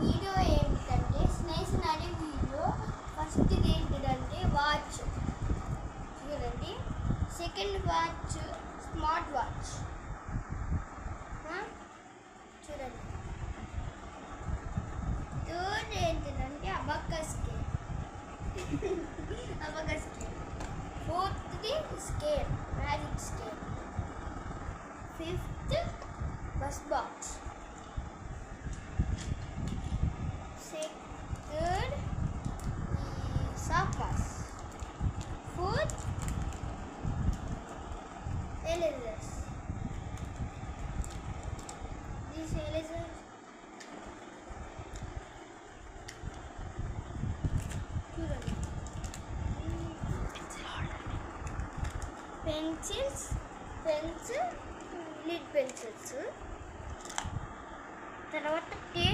Video ఏమిటంటే స్నేహితులు అనే వీడియో ఫస్ట్ ఏంటిదంటే వాచ్ చూడండి, సెకండ్ వాచ్ స్మార్ట్ వాచ్ చూడండి, థర్డ్ ఏంటిదంటే అబకస్ స్కేల్ ఫోర్త్ది scale magic scale, fifth bus box, third సాకాస్, ఫోర్త్ ఎరేజర్స్. These erasers చూడండి, పెన్సిల్స్, లిడ్ పెన్సిల్స్, తర్వాత టేప్